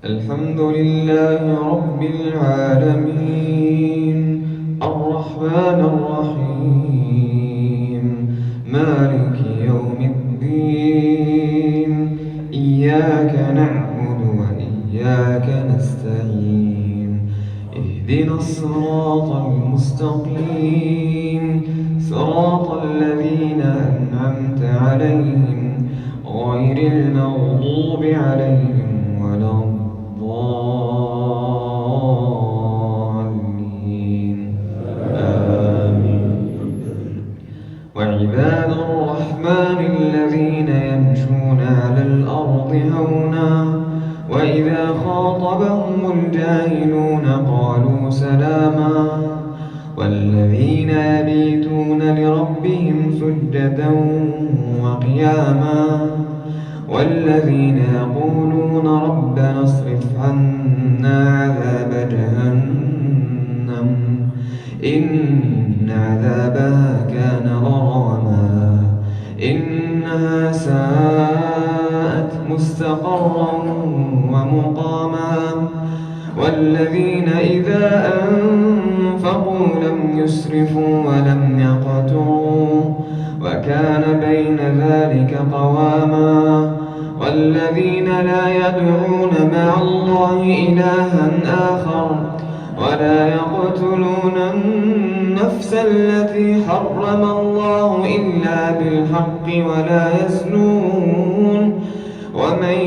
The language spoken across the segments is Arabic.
الحمد لله رب العالمين، الرحمن الرحيم، مالك يوم الدين. إياك نعبد وإياك نستعين، اهدنا الصراط المستقيم، صراط الذين أنعمت عليهم غير المغضوب عليهم ولا الضالين. آمين. وعباد الرحمن الذين يمشون على الأرض هونا وإذا خاطبهم الجاهلون قالوا سلاما. والذين يبيتون لربهم سجدا وقياما والذين يقولون ربنا اصرف عنا عذاب جهنم إن عذابها كان غراما إنها ساءت مستقرا ومقاما. والذين إذا أنفقوا لم يسرفوا ولم يقتروا وكان بين ذلك قواما. والذين لا يدعون مع الله إلها آخر ولا يقتلون النفس التي حرم الله إلا بالحق ولا يزنون ومن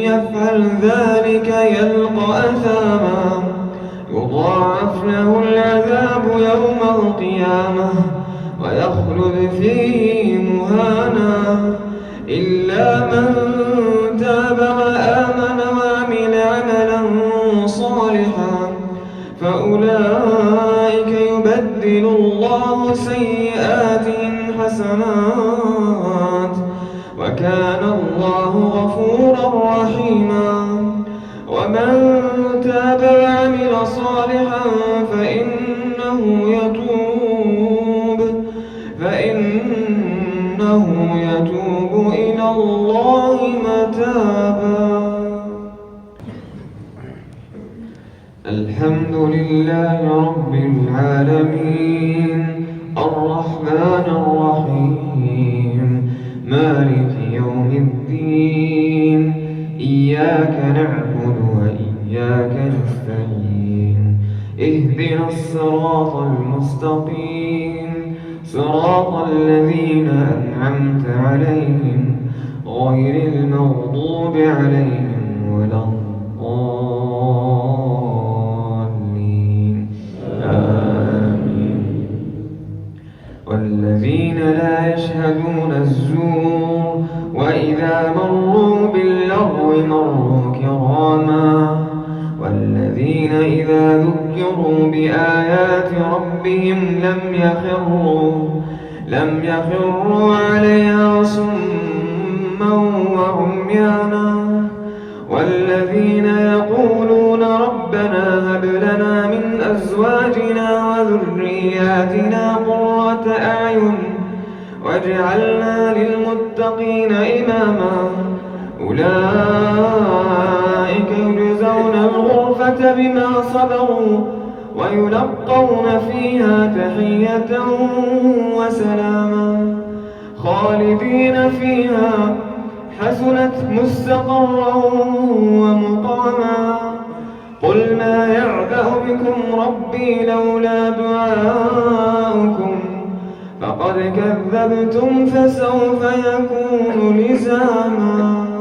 يفعل ذلك يلقى أثاما يضاعف له العذاب يوم القيامة ويخلد فيه مهانا إلا من تاب وآمن وعمل عملا صالحا فأولئك يبدل الله سيئاتهم حسنات وكان الله غفورا رحيما. ومن تاب وعمل صالحا فإنه يتوب إلى الله متابا. الحمد لله رب العالمين، الرحمن الرحيم، مالك يوم الدين. إياك نعبد وإياك نستعين، اهدنا الصراط المستقيم، صراط الذين أنعمت عليهم غير المغضوب عليهم ولا الضالين. آمين. والذين لا يشهدون الزور وإذا مروا باللغو مروا كراما. والذين إذا ذكروا بآيات ربهم لم يخروا عليها صما وعميانا. والذين يقولون ربنا هب لنا من أزواجنا وذرياتنا قرة أعين واجعلنا للمتقين إماما. أولئك يجزون الغرفة بما صبروا ويلقون فيها تحية وسلاما خالدين فيها حسنت مستقرا ومقاما. قل ما يعبأ بكم ربي لولا دعاؤكم فقد كذبتم فسوف يكون لزاما.